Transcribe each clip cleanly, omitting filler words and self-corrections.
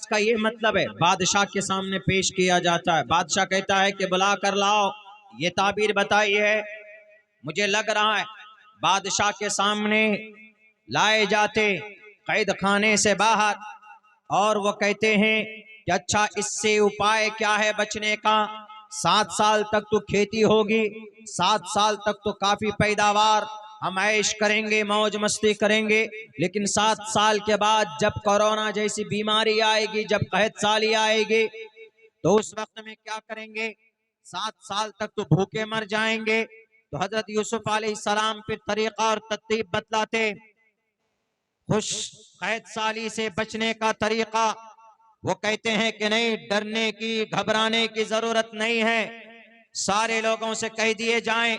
का ये मतलब है, बादशाह के सामने पेश किया जाता है। बादशाह कहता है कि बुला कर लाओ, ये ताबीर बताई है। मुझे लग रहा है बादशाह के सामने लाए जाते कैद खाने से बाहर, और वो कहते हैं कि अच्छा इससे उपाय क्या है बचने का। 7 साल तक तो खेती होगी, 7 साल तक तो काफी पैदावार, हम ऐश करेंगे, मौज मस्ती करेंगे, लेकिन 7 साल के बाद जब कोरोना जैसी बीमारी आएगी, जब कहत साली आएगी, तो उस वक्त में क्या करेंगे। 7 साल तक तो भूखे मर जाएंगे। तो हजरत यूसुफ अलैहिस्सलाम फिर तरीका और तरतीब बतलाते, खुश कैद साली से बचने का तरीका। वो कहते हैं कि नहीं, डरने की घबराने की जरूरत नहीं है। सारे लोगों से कह दिए जाएं,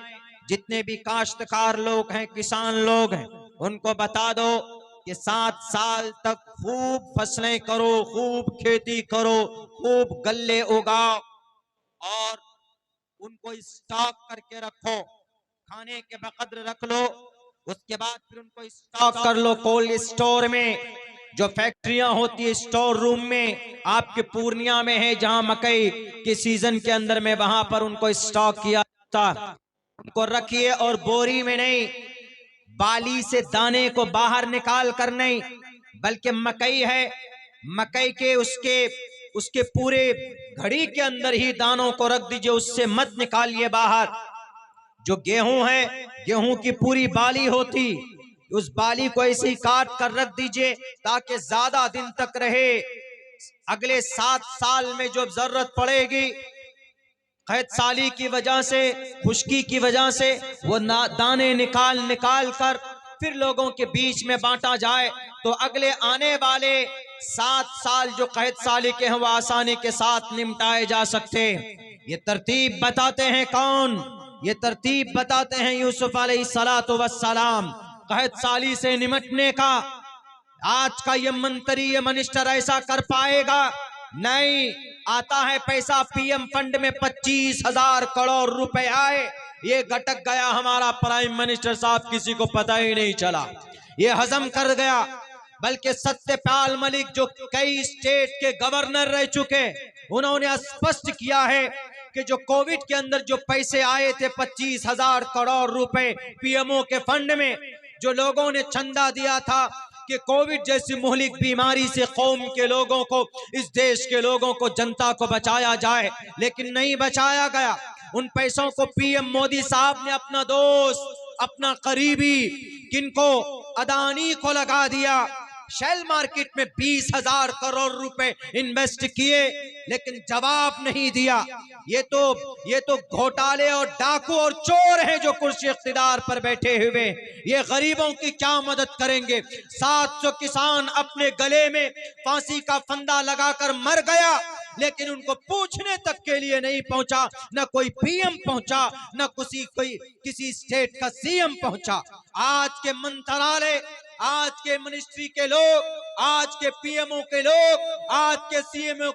जितने भी काश्तकार लोग हैं, किसान लोग हैं, उनको बता दो कि 7 साल तक खूब फसलें करो, खूब खेती करो, खूब गल्ले उगाओ और उनको स्टॉक करके रखो, खाने के बकद्र रख लो। उसके बाद फिर उनको स्टॉक कर लो कोल्ड स्टोर में, जो फैक्ट्रियां होती है स्टोर रूम में। आपके पूर्णिया में है जहां मकई के सीजन के अंदर में, वहां पर उनको स्टॉक किया जाता। उनको रखिए और बोरी में नहीं, बाली से दाने को बाहर निकाल कर नहीं, बल्कि मकई है, मकई के उसके उसके पूरे घड़ी के अंदर ही दानों को रख दीजिए, उससे मत निकालिए बाहर। जो गेहूं है, गेहूं की पूरी बाली होती, उस बाली को ऐसे ही काट कर रख दीजिए ताकि ज्यादा दिन तक रहे। अगले 7 साल में जो जरूरत पड़ेगी, कैद साली की वजह से, खुश्की की वजह से, वो दाने निकाल निकाल कर फिर लोगों के बीच में बांटा जाए, तो अगले आने वाले 7 साल जो कैद साली के हैं वो आसानी के साथ निपटाए जा सकते। ये तरतीब बताते हैं कौन? ये तरतीब बताते हैं यूसुफ अलैहिस्सलातु वस्सलाम। कैद साली से निमटने का आज का ये मंत्री, ये मिनिस्टर ऐसा कर पाएगा? नहीं। आता है पैसा पीएम फंड में 25,000 करोड़ रुपए आए, ये गटक गया हमारा प्राइम मिनिस्टर साहब, किसी को पता ही नहीं चला, ये हजम कर गया। बल्कि सत्यपाल मलिक जो कई स्टेट के गवर्नर रह चुके, उन्होंने स्पष्ट किया है कि जो कोविड के अंदर जो पैसे आए थे 25,000 करोड़ रुपए पीएमओ के फंड में, जो लोगों ने चंदा दिया था कि कोविड जैसी मुहलिक बीमारी से कौम के लोगों को, इस देश के लोगों को, जनता को बचाया जाए, लेकिन नहीं बचाया गया। उन पैसों को पीएम मोदी साहब ने अपना दोस्त, अपना करीबी, किनको, अदानी को लगा दिया। शेल मार्केट में 20,000 करोड़ रुपए इन्वेस्ट किए, लेकिन जवाब नहीं दिया। ये तो घोटाले और डाकू और चोर हैं जो कुर्सी इख्तिदार पर बैठे हुए। ये गरीबों की क्या मदद करेंगे? 700 किसान अपने गले में फांसी का फंदा लगाकर मर गया, लेकिन उनको पूछने तक के लिए नहीं पहुंचा, न कोई पीएम पहुंचा, न किसी स्टेट का सीएम पहुंचा। आज के मंत्रालय, आज के मिनिस्ट्री के लोग, आज के पीएमओ के लोग, आज के सीएमओ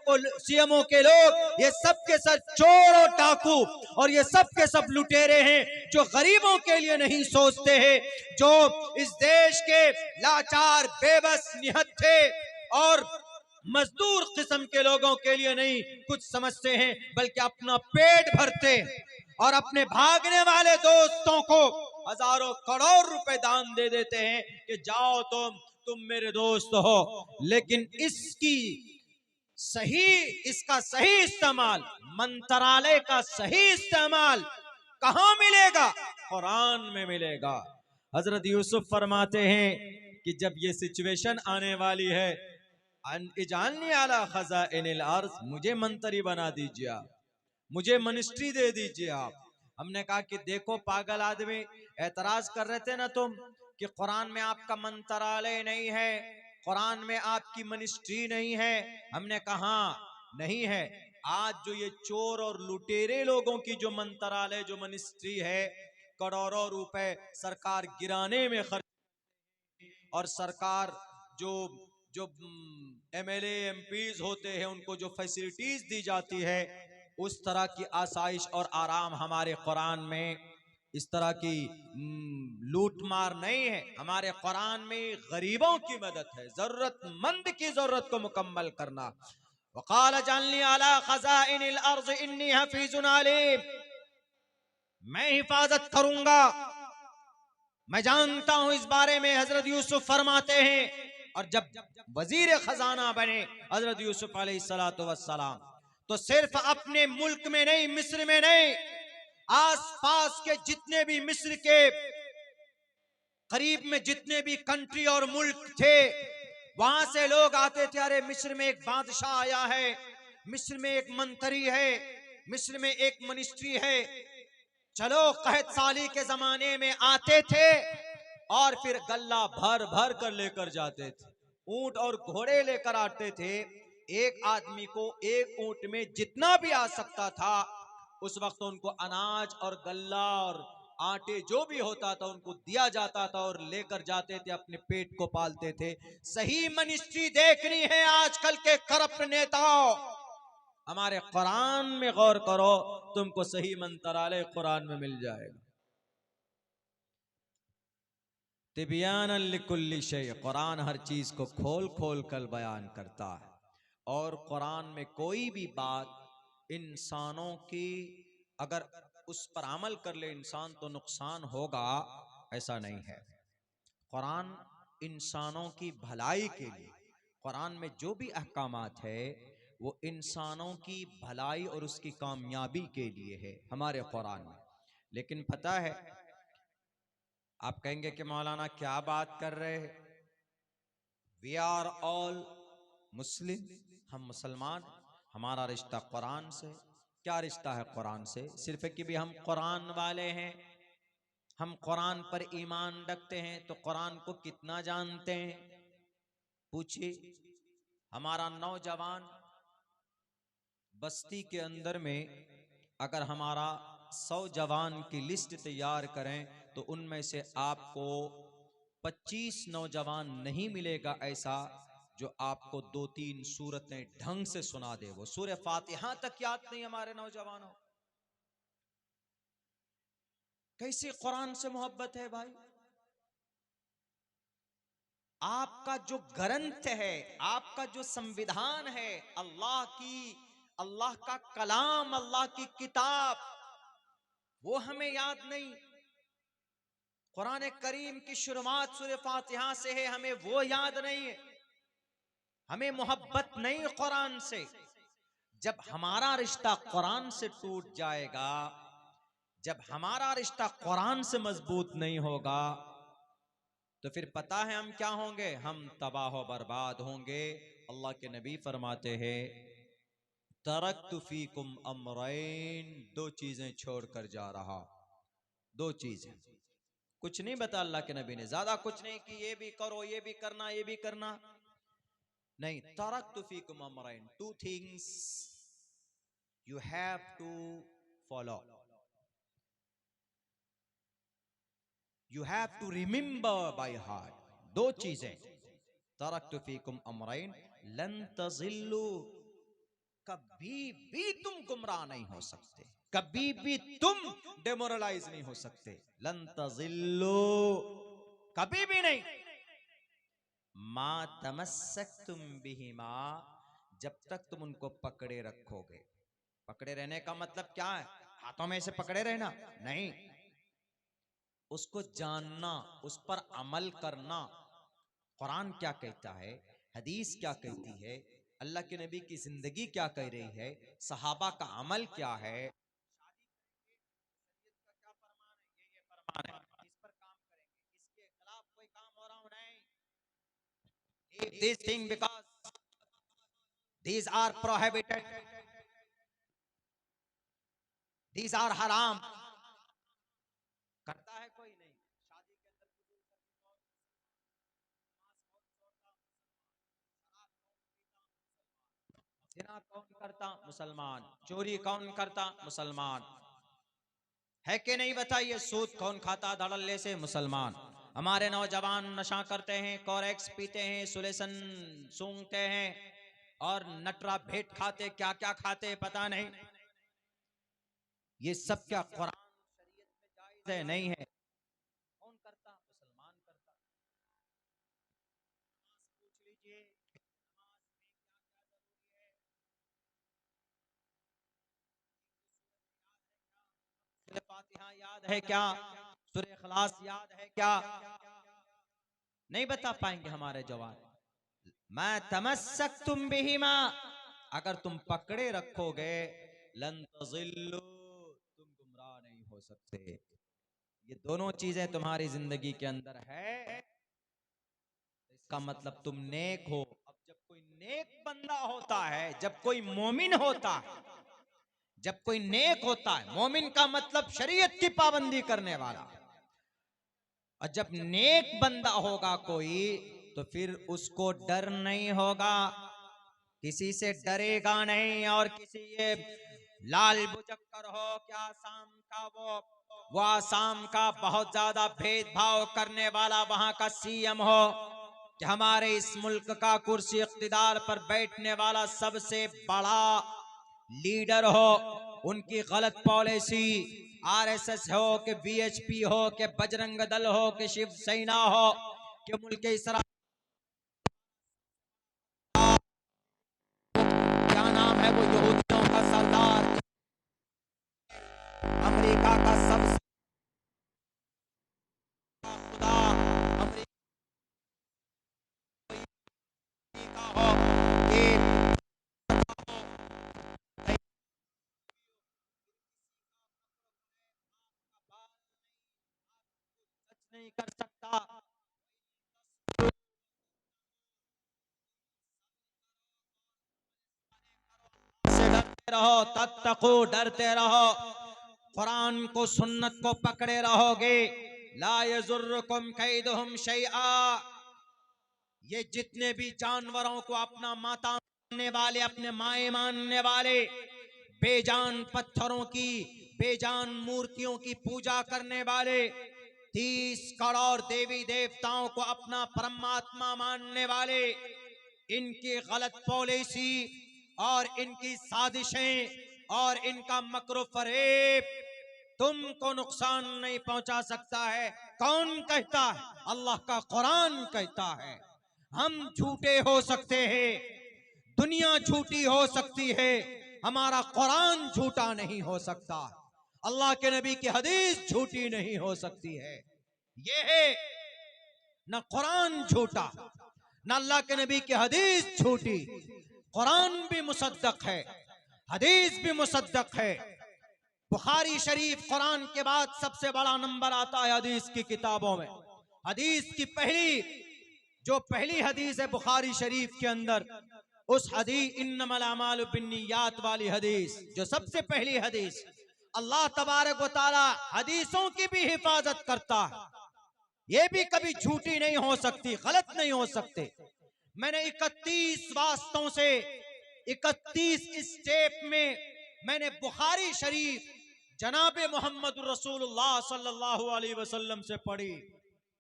के लोग, ये सब के सब चोर और डाकू और ये सब के सब लुटेरे हैं, जो गरीबों के लिए नहीं सोचते हैं, जो इस देश के लाचार, बेबस, निहत्थे और मजदूर किस्म के लोगों के लिए नहीं कुछ समझते हैं, बल्कि अपना पेट भरते और अपने भागने वाले दोस्तों को हजारों करोड़ रुपए दान दे देते हैं कि जाओ तुम मेरे दोस्त हो। लेकिन इसका सही इस्तेमाल, मंत्रालय का सही इस्तेमाल कहां मिलेगा? कुरान में मिलेगा। हजरत यूसुफ फरमाते हैं कि जब ये सिचुएशन आने वाली है, इजालनी अला खज़ाइनिल अर्ज़, मुझे मंत्री बना दीजिए आप, मुझे मिनिस्ट्री दे दीजिए आप। हमने कहा कि देखो पागल आदमी, एतराज कर रहे थे ना तुम कि कुरान में आपका मंत्रालय नहीं है, कुरान में आपकी मिनिस्ट्री नहीं है। हमने कहा नहीं है। आज जो ये चोर और लुटेरे लोगों की जो मंत्रालय, जो मिनिस्ट्री है, करोड़ों रुपए सरकार गिराने में खर्च, और सरकार जो जो एमएलए एमपीज होते हैं उनको जो फैसिलिटीज दी जाती है, उस तरह की आसाइश और आराम हमारे कुरान में इस तरह की लूट मार नहीं है। हमारे कुरान में गरीबों की मदद है, जरूरतमंद की जरूरत को मुकम्मल करना। वक़ाल जअलनी अला खज़ाइनिल अर्ज़ इन्नी हफ़ीज़ुन अलीम, मैं हिफाजत करूंगा, मैं जानता हूं इस बारे में। हजरत यूसुफ फरमाते हैं, और जब वजीर खजाना बने हजरत यूसुफ अलैहिस्सलातु वस्सलाम, तो सिर्फ अपने मुल्क में नहीं, मिस्र में नहीं, आसपास के जितने भी मिस्र के करीब में जितने भी कंट्री और मुल्क थे, वहां से लोग आते थे। अरे मिस्र में एक बादशाह आया है, मिस्र में एक मंत्री है, मिस्र में एक मिनिस्ट्री है, चलो। कहत साली के जमाने में आते थे और फिर गल्ला भर भर कर लेकर जाते थे। ऊंट और घोड़े लेकर आते थे। एक आदमी को एक ऊंट में जितना भी आ सकता था, उस वक्त उनको अनाज और गल्ला और आटे जो भी होता था उनको दिया जाता था और लेकर जाते थे, अपने पेट को पालते थे। सही मिनिस्ट्री देखनी है आजकल के करप्ट नेताओं, हमारे कुरान में गौर करो, तुमको सही मंत्रालय कुरान में मिल जाएगा। तिबियान लिकुल्ली शै, कुरान हर चीज को खोल खोल कर बयान करता है। और कुरान में कोई भी बात इंसानों की अगर उस पर अमल कर ले इंसान तो नुकसान होगा, ऐसा नहीं है। कुरान इंसानों की भलाई के लिए, कुरान में जो भी अहकामात है वो इंसानों की भलाई और उसकी कामयाबी के लिए है हमारे कुरान में। लेकिन पता है, आप कहेंगे कि मौलाना क्या बात कर रहे हैं, वी आर ऑल मुस्लिम, हम मुसलमान, हमारा रिश्ता कुरान से। क्या रिश्ता है कुरान से? सिर्फ है कि भी हम कुरान वाले हैं, हम कुरान पर ईमान रखते हैं। तो कुरान को कितना जानते हैं? पूछिए। हमारा नौजवान बस्ती के अंदर में अगर हमारा 100 जवान की लिस्ट तैयार करें तो उनमें से आपको 25 नौजवान नहीं मिलेगा ऐसा जो आपको 2-3 सूरतें ढंग से सुना दे। वो सूरह फातिहा तक याद नहीं हमारे नौजवानों। कैसे कुरान से मोहब्बत है भाई? आपका जो ग्रंथ है, आपका जो संविधान है, अल्लाह का कलाम, अल्लाह की किताब, वो हमें याद नहीं। कुरान करीम की शुरुआत सूरह फातिहा से है, हमें वो याद नहीं है, हमें मोहब्बत नहीं कुरान से। जब हमारा रिश्ता कुरान से टूट जाएगा, जब हमारा रिश्ता कुरान से मजबूत नहीं होगा, तो फिर पता है हम क्या होंगे? हम तबाह बर्बाद होंगे। अल्लाह के नबी फरमाते हैं, तरक्तु फीकुम अमरैन, दो चीजें छोड़कर जा रहा, दो चीजें। कुछ नहीं बता अल्लाह के नबी ने, ज्यादा कुछ नहीं कि ये भी करो, ये भी करना, ये भी करना नहीं। तरक्तु फीकुम अमरैन, two things you have to follow, you have to remember by heart. दो चीजें, तरक्तु फीकुम अमरैन लन तज़िल्लू, कभी भी तुम गुमराह नहीं हो सकते, कभी भी तुम डेमोरलाइज नहीं हो सकते। लन तज़िल्लू, कभी भी नहीं। मा तमस्सकतुम बिहिमा, जब तक तुम उनको पकड़े रखोगे। पकड़े रहने का मतलब क्या है? हाथों में से पकड़े रहना नहीं, उसको जानना, उस पर अमल करना। कुरान क्या कहता है, हदीस क्या कहती है, अल्लाह के नबी की जिंदगी क्या कह रही है, सहाबा का अमल क्या है, क्या फरमान है, ये फरमान है, इस पर काम करेंगे, इसके खिलाफ कोई काम हो रहा हो नहीं। This thing because these are prohibited, these are हराम। करता है कोई नहीं। शादी के अंदर फजूल खर्ची कौन? नमाज कौन छोड़ता? शराब कौन पीता? मुसलमान। जिना कौन करता? मुसलमान। चोरी कौन करता? मुसलमान। है कि नहीं बताइए? सूद कौन खाता धड़ल्ले से? मुसलमान। हमारे नौजवान नशा करते हैं, कोरेक्स पीते हैं, सुलेसन सूंघते हैं और नटरा भेंट खाते, क्या क्या खाते पता नहीं। ये सब क्या कुरान शरीयत में जायज से नहीं है। कौन करता? मुसलमान करता। पूछ लीजिए नमाज में क्या क्या जरूरी है। सूरह फातिहा याद है क्या? सूरह इखलास याद है क्या? नहीं बता पाएंगे हमारे जवान। मैं तमस्सक तुम बिहिमा, अगर तुम पकड़े रखोगे, लन तज़िल्लु, तुम गुमराह नहीं हो सकते। ये दोनों चीजें तुम्हारी जिंदगी के अंदर है, इसका मतलब तुम नेक हो। अब जब कोई नेक बंदा होता है, जब कोई मोमिन होता है, जब कोई नेक होता है, मोमिन का मतलब शरीयत की पाबंदी करने वाला, और जब नेक बंदा होगा कोई, तो फिर उसको डर नहीं होगा, किसी से डरेगा नहीं। और किसी ये लाल बुजक्कर हो क्या आसाम का, वो आसाम का बहुत ज्यादा भेदभाव करने वाला वहां का सीएम हो, कि हमारे इस मुल्क का कुर्सी इख्तिदार पर बैठने वाला सबसे बड़ा लीडर हो, उनकी गलत पॉलिसी, आरएसएस हो कि बीएचपी हो कि बजरंग दल हो कि शिवसेना हो कि मुल्क इसराइल, क्या नाम है वो यहूदियों का सरदार, अमेरिका का सबसे खुदा, अमेरिका हो कि सच नहीं कर सकता। से डरते रहो, तत्तकू, डरते रहो, कुरान को सुन्नत को पकड़े रहोगे, ला यजुर्रुकुम कैदुहुम शैआ, ये जितने भी जानवरों को अपना माता मानने वाले, अपने माए मानने वाले, बेजान पत्थरों की, बेजान मूर्तियों की पूजा करने वाले, 30 करोड़ देवी देवताओं को अपना परमात्मा मानने वाले, इनकी गलत पॉलिसी और इनकी साजिशें और इनका मकरो फरेब तुमको नुकसान नहीं पहुंचा सकता है। कौन कहता है? अल्लाह का कुरान कहता है। हम झूठे हो सकते हैं, दुनिया झूठी हो सकती है, हमारा कुरान झूठा नहीं हो सकता, अल्लाह के नबी की हदीस झूठी नहीं हो सकती है। ये है न कुरान झूठा, न अल्लाह के नबी की हदीस झूठी। कुरान भी मुसद्दक है, हदीस भी मुसद्दक है। बुखारी शरीफ कुरान के बाद सबसे बड़ा नंबर आता है हदीस की किताबों में। हदीस की पहली हदीस है बुखारी शरीफ के अंदर, उस हदीस इन्नमल अमालु बिन्नियात वाली हदीस, जो सबसे पहली हदीस, अल्लाह तबारक व तआला हदीसों की भी हिफाजत करता है, ये भी कभी झूठी नहीं हो सकती, गलत नहीं हो सकते। मैंने 31 वास्तों से 31 स्टेप में मैंने बुखारी शरीफ जनाबे मोहम्मद रसूलुल्लाह सल्लल्लाहु अलैहि वसल्लम से पढ़ी।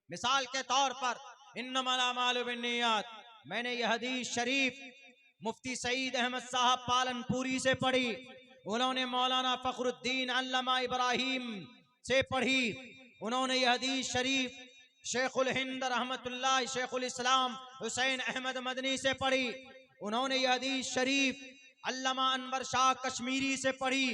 मिसाल के तौर पर इन्नमल अमालु बिन्नियात, मैंने यह हदीस शरीफ मुफ्ती सईद अहमद साहब पालनपुरी से पढ़ी, उन्होंने मौलाना फखरुद्दीन अल्लामा इब्राहिम से पढ़ी, उन्होंने यह हदीस शरीफ शेखुल हिंद रहमतुल्लाह शेखुल इस्लाम हुसैन अहमद मदनी से पढ़ी, उन्होंने यह हदीस शरीफ अल्लामा अनवर शाह कश्मीरी से पढ़ी,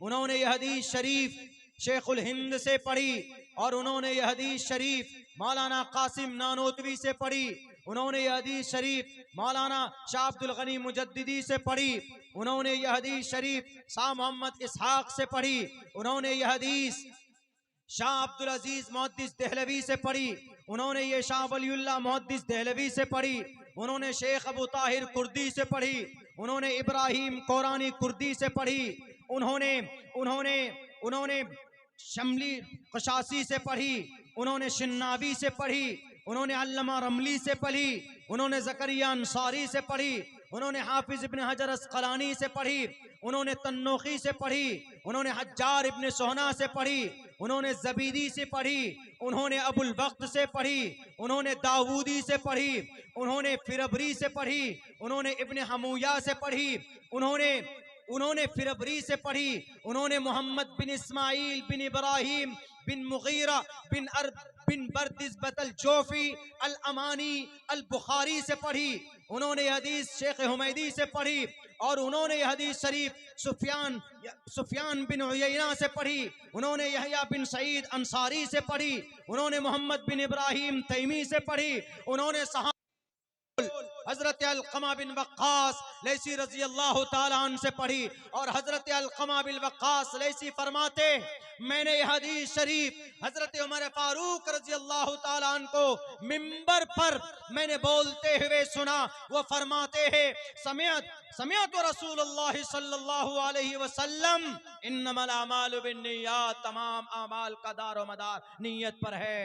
उन्होंने यह हदीस शरीफ शेखुल हिंद से पढ़ी, और उन्होंने यह हदीस शरीफ मौलाना कासिम नानोतवी से पढ़ी, उन्होंने यह हदीस शरीफ मौलाना शाह अब्दुल गनी मुजद्दिदी से पढ़ी, उन्होंने यह हदीस शरीफ शाह मोहम्मद इसहाक से पढ़ी, उन्होंने यह हदीस शाह अब्दुल अजीज मुहद्दिस देहलवी से पढ़ी, उन्होंने ये शाह वलीउल्लाह मुहद्दिस देहलवी से पढ़ी, उन्होंने शेख अबू ताहिर कुर्दी से पढ़ी, उन्होंने इब्राहिम कोरानी कुर्दी से पढ़ी, उन्होंने उन्होंने उन्होंने शमली कशासी से पढ़ी, उन्होंने शिन्नावी से पढ़ी, उन्होंने अल्लामा रमली से पढ़ी, उन्होंने जकरिया अंसारी से पढ़ी, उन्होंने हाफिज इब्न हजर अस्कलानी से पढ़ी, उन्होंने तन्नोखी से पढ़ी, उन्होंने हज्जार इब्न सोहना से पढ़ी, उन्होंने जबीदी से पढ़ी, उन्होंने अबुल वक्त से पढ़ी, उन्होंने दाऊदी से पढ़ी, उन्होंने फिरबरी से पढ़ी, उन्होंने इब्न हमूया से पढ़ी, उन्होंने फिरबरी से पढ़ी, उन्होंने मोहम्मद बिन इस्माइल बिन इब्राहिम बिन मुगीरा बिन बरदिज़बत अल जोफी अल अमानी अल बुखारी से पढ़ी। उन्होंने हदीस शेख हुमैदी से पढ़ी और उन्होंने हदीस शरीफ सुफियान बिन उयैना से पढ़ी। उन्होंने यहया बिन सईद अंसारी से पढ़ी। उन्होंने मोहम्मद बिन इब्राहिम तैमी से पढ़ी। उन्होंने हजरत अलकमा बिन वक्कास लैसी रजी अल्लाह ताला अन्हु से पढ़ी और हजरत अलकमा बिन वक्कास लैसी फरमाते, मैंने यह हदीस शरीफ हजरत उमर फारूक रजी अल्लाह ताला अन्हु को मिंबर पर मैंने बोलते हुए सुना। वो फरमाते हैं, समियत रसूलुल्लाह सल्लल्लाहु अलैहि वसल्लम इन्नमल अमालु बिन्नियात, तमाम अमाल का दारो मदार नीयत पर है।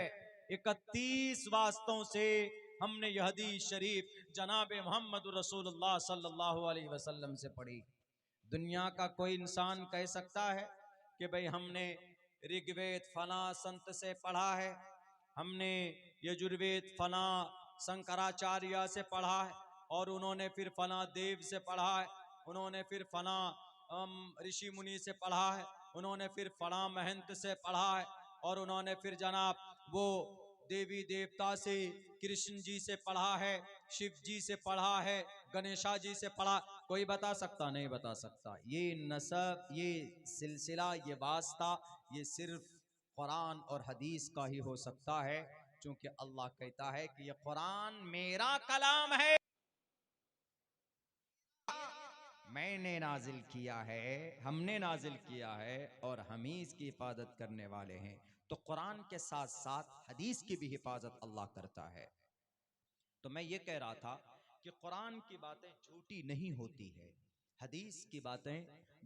31 वास्तों से हमने यह हदीस शरीफ जनाब मोहम्मद रसूलुल्लाह सल्लल्लाहु अलैहि वसल्लम से पढ़ी। दुनिया का कोई इंसान कह सकता है कि भाई हमने ऋग्वेद फला संत से पढ़ा है, हमने यजुर्वेद फला शंकराचार्य से पढ़ा है और उन्होंने फिर फला देव से पढ़ा है, उन्होंने फिर फला ऋषि मुनि से पढ़ा है, उन्होंने फिर फला महंत से पढ़ा है और उन्होंने फिर जनाब वो देवी देवता से कृष्ण जी से पढ़ा है, शिव जी से पढ़ा है, गणेशा जी से पढ़ा। कोई बता सकता? नहीं बता सकता। ये नसब, ये सिलसिला, ये वास्ता, ये सिर्फ कुरान और हदीस का ही हो सकता है, क्योंकि अल्लाह कहता है कि ये कुरान मेरा कलाम है, मैंने नाजिल किया है, हमने नाजिल किया है और हम ही इसकी हिफाजत करने वाले हैं। तो कुरान के साथ साथ हदीस की भी हिफाजत अल्लाह करता है। तो मैं ये कह रहा था कि कुरान की बातें झूठी नहीं होती है, हदीस की बातें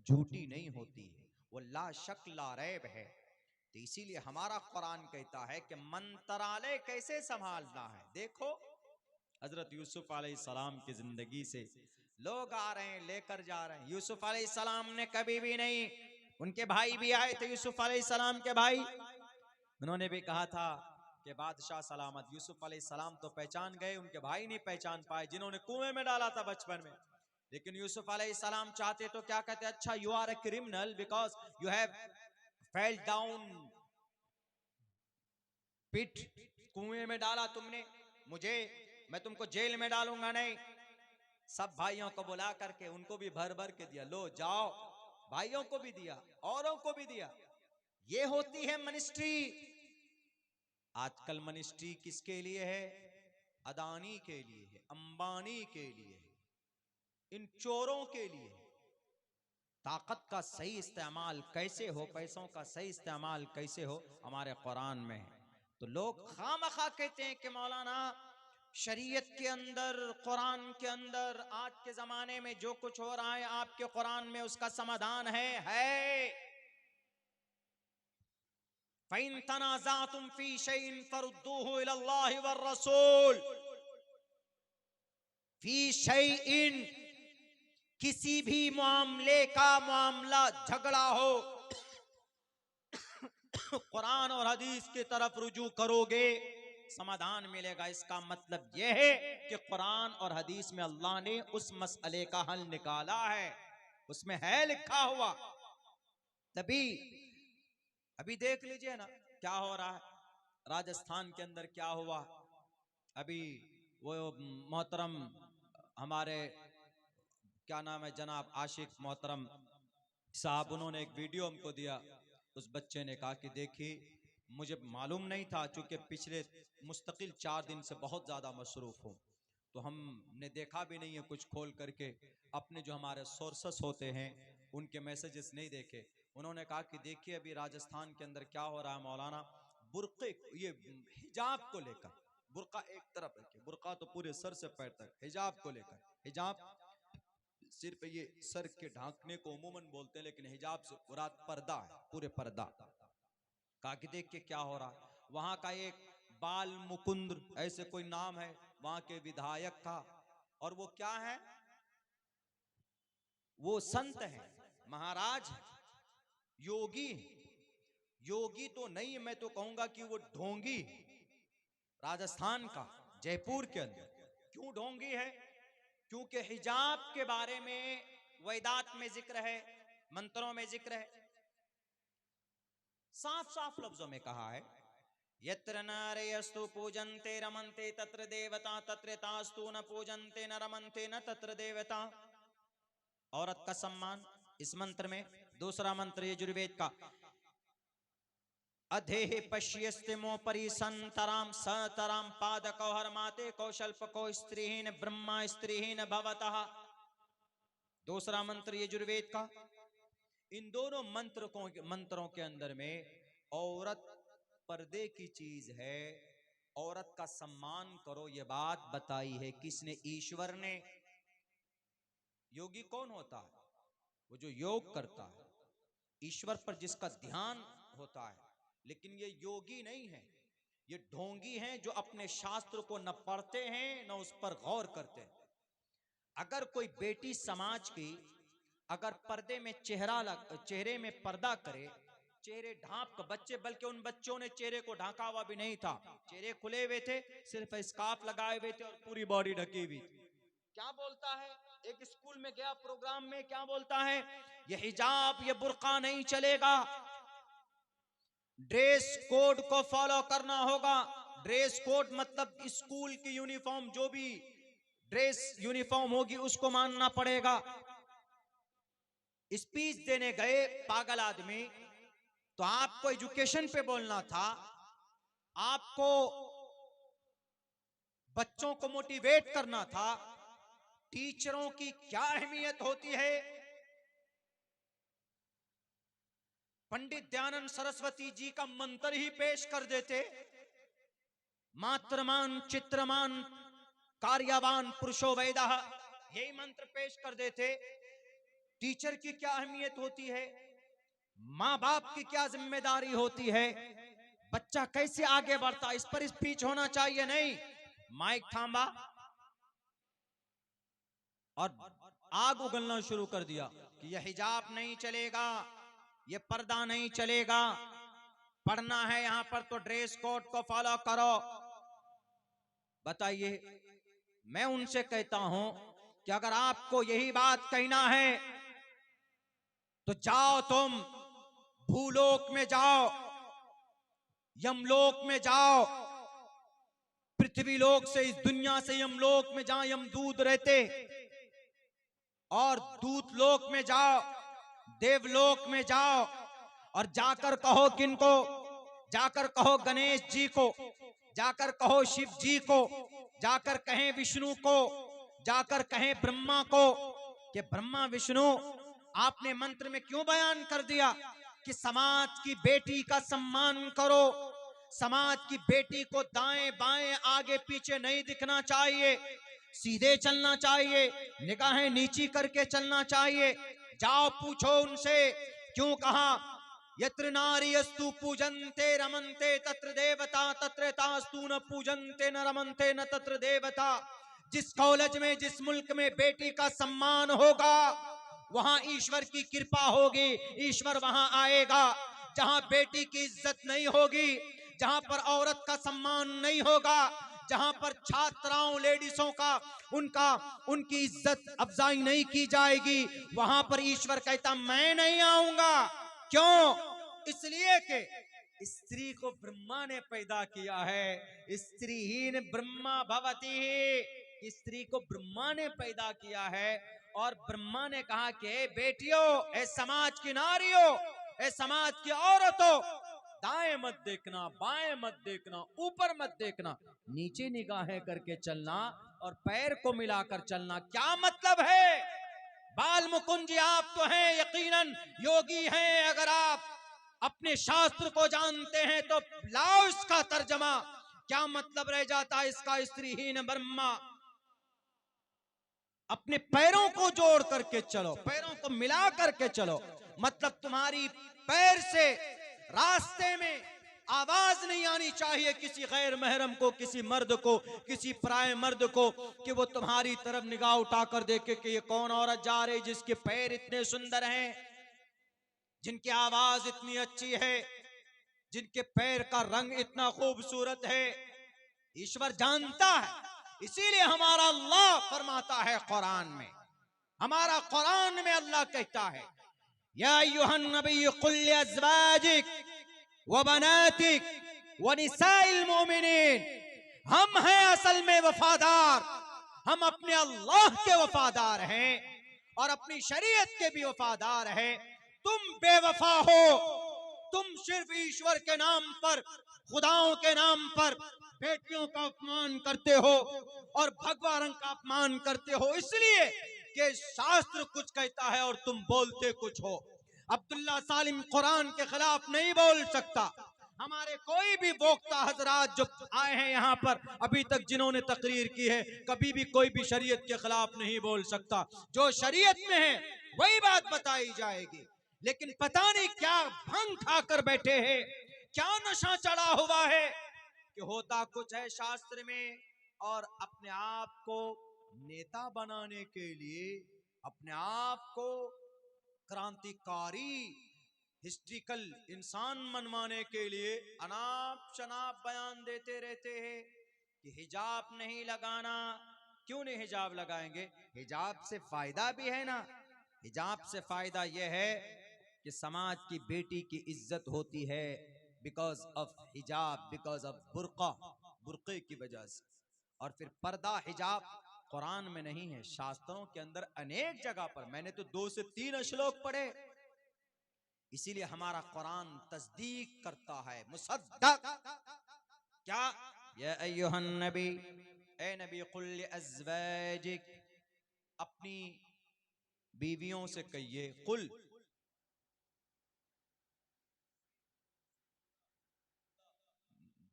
झूठी नहीं होती है, वो ला शक ला रैब है। तो इसीलिए हमारा कुरान कहता है कि मंत्रालय कैसे संभालना है। देखो हजरत यूसुफ अलैहिस्सलाम की जिंदगी से लोग आ रहे हैं, लेकर जा रहे हैं। यूसुफ अलैहिस्सलाम ने कभी भी नहीं, उनके भाई भी आए थे यूसुफ अलैहिस्सलाम के भाई, उन्होंने भी कहा था कि बादशाह सलामत। यूसुफ अलैहिस्सलाम तो पहचान गए, उनके भाई नहीं पहचान पाए जिन्होंने कुएं में डाला था बचपन में। लेकिन यूसुफ अलैहिस्सलाम चाहते तो क्या कहते, अच्छा you are a criminal because you have fell down pit, कुएं में डाला तुमने मुझे, मैं तुमको जेल में डालूंगा नहीं। सब भाइयों को बुला करके उनको भी भर भर के दिया, लो जाओ, भाइयों को भी दिया, औरों को भी दिया। ये होती है मिनिस्ट्री। आजकल मिनिस्ट्री किसके लिए है? अदानी के लिए है, अंबानी के लिए है, इन चोरों के लिए। ताकत का सही इस्तेमाल कैसे हो, पैसों का सही इस्तेमाल कैसे हो, हमारे कुरान में है। तो लोग खामखा कहते हैं कि मौलाना शरीयत के अंदर, कुरान के अंदर आज के जमाने में जो कुछ हो रहा है आपके कुरान में उसका समाधान है। फ़इन तनाज़अतुम फ़ी शैइन फरुद्दूहु इलल्लाहि वर रसूल। फ़ी शैइन, किसी भी मामले का मामला झगड़ा हो कुरान और हदीस की तरफ रुजू करोगे, समाधान मिलेगा। इसका मतलब यह है कि कुरान और हदीस में अल्लाह ने उस मसले का हल निकाला है, उसमें है लिखा हुआ। तभी अभी देख लीजिए ना क्या हो रहा है राजस्थान के अंदर, क्या हुआ अभी। वो मोहतरम हमारे क्या नाम है, जनाब आशिक मोहतरम साहब, उन्होंने एक वीडियो हमको दिया। उस बच्चे ने कहा कि देखिए मुझे मालूम नहीं था, चूंकि पिछले मुस्तकिल 4 दिन से बहुत ज़्यादा मसरूफ़ हूँ, तो हमने देखा भी नहीं है कुछ खोल करके, अपने जो हमारे सोर्सेस होते हैं उनके मैसेजेस नहीं देखे। उन्होंने कहा कि देखिए अभी राजस्थान के अंदर क्या हो रहा है मौलाना, बुर्के, ये हिजाब को लेकर, बुर्का एक तरफ रखिए, बुर्का तो पूरे सर से पैर तक, हिजाब को लेकर, हिजाब सिर्फ ये सर के ढांकने को उमूमन बोलते हैं, लेकिन हिजाब से मुराद पर्दा है, पूरे पर्दा। कहा कि देख के क्या हो रहा, वहां का एक बाल मुकुंद ऐसे कोई नाम है वहां के विधायक का, और वो क्या है, वो संत है, महाराज है, योगी है। योगी तो नहीं, मैं तो कहूंगा कि वो ढोंगी, राजस्थान का, जयपुर के अंदर। क्यों ढोंगी है? क्योंकि हिजाब के बारे में वेदात में जिक्र है, मंत्रों में जिक्र है, साफ साफ लफ्जों में कहा है, यत्र नारयस्तु पूजन्ते रमन्ते तत्र देवता तत्र तास्तु न पूजन्ते न रमन्ते न तत्र देवता। औरत का सम्मान इस मंत्र में। दूसरा मंत्र यजुर्वेद का, अधेहि पश्यस्तिमोपरि संतराम सतराम पादको हरमाते कौशल्पको स्त्रीहीन ब्रह्मा स्त्रीहीन भवतः। दूसरा मंत्र यजुर्वेद का। इन दोनों मंत्रों के अंदर में औरत पर्दे की चीज है, औरत का सम्मान करो, ये बात बताई है किसने? ईश्वर ने। योगी कौन होता है? वो जो योग करता है, ईश्वर पर जिसका ध्यान होता है। लेकिन ये योगी नहीं है, ये ढोंगी हैं जो अपने शास्त्र को न पढ़ते हैं न उस पर गौर करते हैं। अगर कोई बेटी समाज की अगर पर्दे में चेहरे में पर्दा करे, चेहरे ढांप कर, बच्चे, बल्कि उन बच्चों ने चेहरे को ढांका हुआ भी नहीं था, चेहरे खुले हुए थे, सिर्फ स्कार्फ लगाए हुए थे और पूरी बॉडी ढकी हुई थी। क्या बोलता है? एक स्कूल में गया प्रोग्राम में, क्या बोलता है? ये हिजाब ये बुर्का नहीं चलेगा, ड्रेस कोड को फॉलो करना होगा। ड्रेस कोड मतलब स्कूल की यूनिफॉर्म, जो भी ड्रेस यूनिफॉर्म होगी उसको मानना पड़ेगा। स्पीच देने गए पागल आदमी, तो आपको एजुकेशन पे बोलना था, आपको बच्चों को मोटिवेट करना था, टीचरों की क्या अहमियत होती है। पंडित दयानंद सरस्वती जी का मंत्र ही पेश कर देते, मात्रमान चित्रमान कार्यवान पुरुषो वेदः, यही मंत्र पेश कर देते। टीचर की क्या अहमियत होती है, मां बाप की क्या जिम्मेदारी होती है, बच्चा कैसे आगे बढ़ता, इस पर स्पीच होना चाहिए। नहीं, माइक थामा और आग उगलना शुरू कर दिया कि यह हिजाब नहीं चलेगा, यह पर्दा नहीं चलेगा, पढ़ना है यहां पर तो ड्रेस कोड को फॉलो करो। बताइए, मैं उनसे कहता हूं कि अगर आपको यही बात कहना है तो जाओ, तुम भूलोक में जाओ, यमलोक में जाओ, पृथ्वी लोक से, इस दुनिया से यमलोक में जहां यमदूत रहते, और दूत लोक में जाओ, देवलोक में जाओ, और जाकर कहो किनको? जाकर कहो गणेश जी को, जाकर कहो शिव जी को, जाकर कहें विष्णु को, जाकर कहें ब्रह्मा को कि ब्रह्मा विष्णु, आपने मंत्र में क्यों बयान कर दिया कि समाज की बेटी का सम्मान करो, समाज की बेटी को दाएं बाएं आगे पीछे नहीं दिखना चाहिए, सीधे चलना चाहिए, निगाहें नीची करके चलना चाहिए। जाओ पूछो उनसे क्यों कहा यत्र नारीयस्तु पूजन्ते रमन्ते तत्र देवता तत्र तास्तु न पूजन्ते न रमन्ते न तत्र देवता। जिस कॉलेज में, जिस मुल्क में बेटी का सम्मान होगा वहां ईश्वर की कृपा होगी, ईश्वर वहां आएगा। जहां बेटी की इज्जत नहीं होगी, जहां पर औरत का सम्मान नहीं होगा, जहां पर छात्राओं लेडीजों का उनकी इज्जत अफजाई नहीं की जाएगी, वहां पर ईश्वर कहता मैं नहीं आऊंगा। क्यों? इसलिए कि स्त्री को ब्रह्मा ने पैदा किया है, स्त्रीहीन ब्रह्मा भवति, स्त्री को ब्रह्मा ने पैदा किया है। और ब्रह्मा ने कहा कि बेटियों, ए समाज की नारियों, ए समाज की औरतों, दाएं मत देखना, बाएं मत देखना, ऊपर मत देखना, नीचे निगाहें करके चलना और पैर को मिलाकर चलना। क्या मतलब है? बाल मुकुंद जी, आप तो हैं यकीनन योगी हैं, अगर आप अपने शास्त्र को जानते हैं तो लाओ इसका तर्जमा, क्या मतलब रह जाता है इसका? स्त्रीहीन ब्रह्मा, अपने पैरों को जोड़ करके चलो, पैरों को मिला करके चलो, मतलब तुम्हारी पैर से रास्ते में आवाज नहीं आनी चाहिए किसी गैर महरम को, किसी मर्द को, किसी पराये मर्द को, कि वो तुम्हारी तरफ निगाह उठाकर देखे कि ये कौन औरत जा रही जिसके पैर इतने सुंदर हैं, जिनकी आवाज इतनी अच्छी है, जिनके पैर का रंग इतना खूबसूरत है। ईश्वर जानता है, इसीलिए हमारा अल्लाह फरमाता है कुरान में, हमारा कुरान में अल्लाह कहता है, या अय्युहन नबी कुल लिअज़वाजिक, व बनातिक व निसाइल मोमिनीन, हम हैं असल में वफादार, हम अपने अल्लाह के वफादार हैं और अपनी शरीयत के भी वफादार हैं। तुम बेवफा हो, तुम सिर्फ ईश्वर के नाम पर, खुदाओं के नाम पर बेटियों का अपमान करते हो और भगवा रंग का अपमान करते हो, इसलिए कि शास्त्र कुछ कहता है और तुम बोलते कुछ हो। अब्दुल्ला सालिम कुरान के खिलाफ नहीं बोल सकता। हमारे कोई भी वक्ता हजरात जो आए हैं यहाँ पर अभी तक, जिन्होंने तकरीर की है, कभी भी कोई भी शरीयत के खिलाफ नहीं बोल सकता। जो शरीयत में है वही बात बताई जाएगी। लेकिन पता नहीं क्या भंग खाकर बैठे हैं, क्या नशा चढ़ा हुआ है कि होता कुछ है शास्त्र में, और अपने आप को नेता बनाने के लिए, अपने आप को क्रांतिकारी हिस्ट्रिकल इंसान मनवाने के लिए अनाप शनाप बयान देते रहते हैं कि हिजाब नहीं लगाना। क्यों नहीं हिजाब लगाएंगे? हिजाब से फायदा भी है ना। हिजाब से फायदा यह है कि समाज की बेटी की इज्जत होती है, बिकॉज ऑफ हिजाब, बिकॉज ऑफ बुर्का, बुर्के की वजह से। और फिर पर्दा हिजाब कुरान में नहीं है, शास्त्रों के अंदर अनेक जगह पर, मैंने तो 2 से 3 श्लोक पढ़े। इसीलिए हमारा कुरान तस्दीक करता है, मुसद्दक। क्या? या अय्युहन नबी, ए नबी, कुल अज़वाजिक, अपनी बीवियों से कहिए, कुल,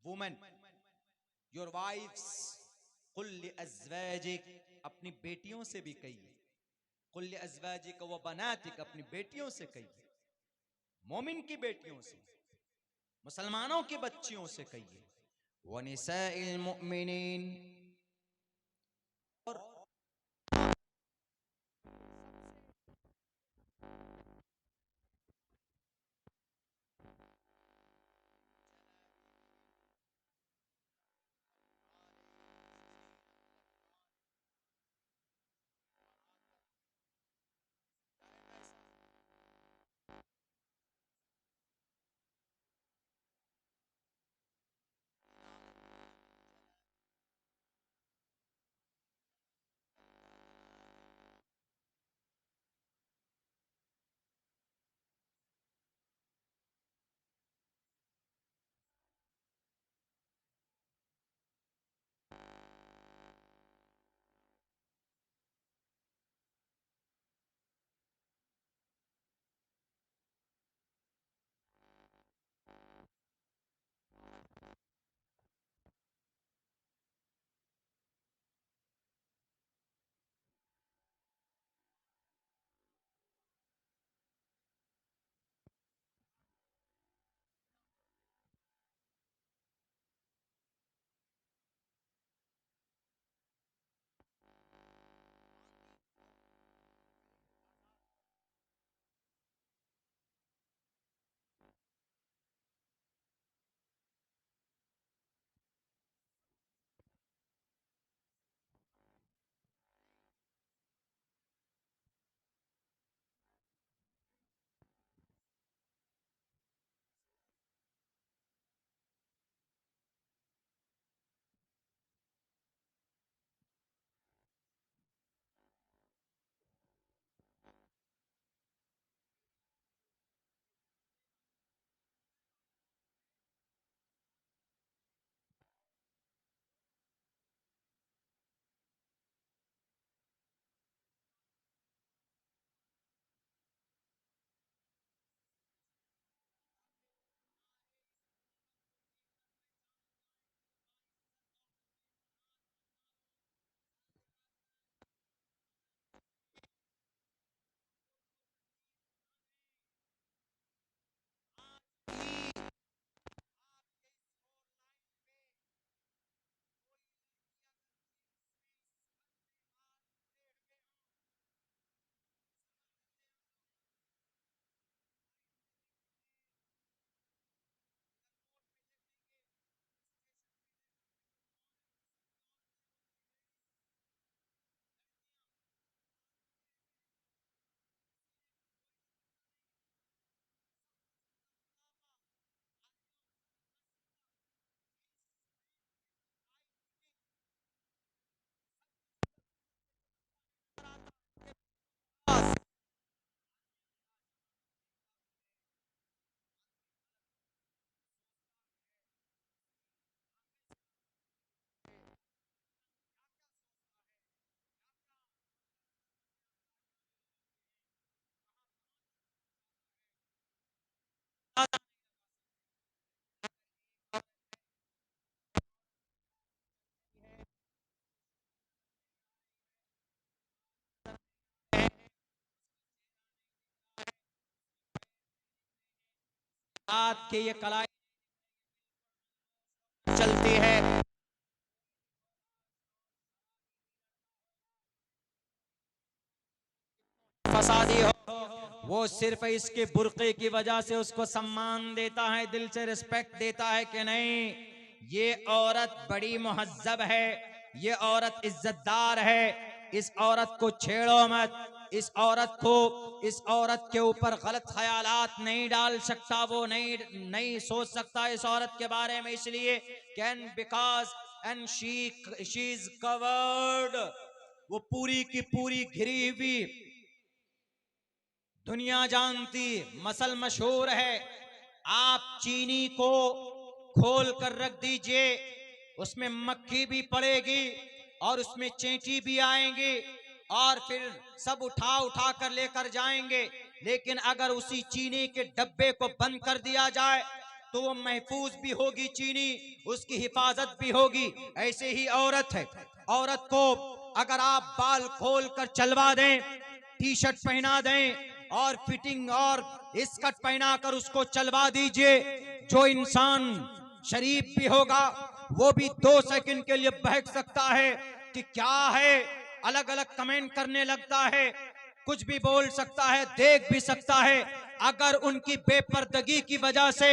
वुमेन, योर वाइफ्स, कुल अज़वाजिक, अपनी बेटियों से भी कहिए, कुल अज़वाजिक व बनातिक, अपनी बेटियों से कहिए, मोमिन की बेटियों से, मुसलमानों की बच्चियों से कहिए, व निसाइल मुमिनीन, और रात के ये कलाई चलती है, फसादी हो, वो सिर्फ इसके बुर्के की वजह से उसको सम्मान देता है, दिल से रिस्पेक्ट देता है कि नहीं, ये औरत बड़ी मुहज्जब है, ये औरत इज्जतदार है, इस औरत को छेड़ो मत, इस औरत के ऊपर गलत ख्यालात नहीं डाल सकता, वो नहीं नहीं सोच सकता इस औरत के बारे में, इसलिए can because and she is covered, वो पूरी की पूरी घिरी हुई, दुनिया जानती, मसल मशहूर है। आप चीनी को खोल कर रख दीजिए, उसमें मक्खी भी पड़ेगी और उसमें चींटी भी आएंगी और फिर सब उठा उठा कर लेकर जाएंगे, लेकिन अगर उसी चीनी के डब्बे को बंद कर दिया जाए तो वो महफूज भी होगी चीनी, उसकी हिफाजत भी होगी। ऐसे ही औरत है, औरत को अगर आप बाल खोल कर चलवा दें, टी शर्ट पहना दें और फिटिंग और स्कर्ट पहनाकर उसको चलवा दीजिए, जो इंसान शरीफ भी होगा वो भी 2 सेकंड के लिए बहक सकता है कि क्या है, अलग अलग कमेंट करने लगता है, कुछ भी बोल सकता है, देख भी सकता है। अगर उनकी बेपर्दगी की वजह से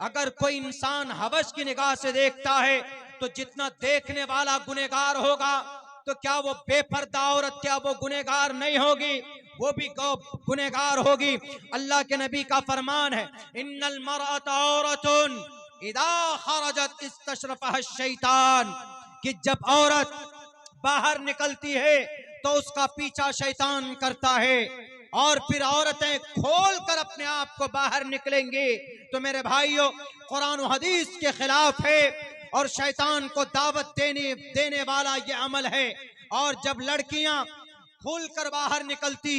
अगर कोई इंसान हवस की निगाह से देखता है तो जितना देखने वाला गुनहगार होगा, तो क्या वो बेपर्दा औरत, क्या वो गुनहगार नहीं होगी, वो भी गुनहगार होगी। अल्लाह के नबी का फरमान है, इन्नल मरअत औरतुन इदा खरजत इस्तशरफहा शैतान, कि जब औरत बाहर निकलती है तो उसका पीछा शैतान करता है, और फिर औरतें खोल कर अपने आप को बाहर निकलेंगी तो मेरे भाइयों, कुरान और हदीस के खिलाफ है और शैतान को दावत देने वाला ये अमल है। और जब लड़कियां खुलकर बाहर निकलती,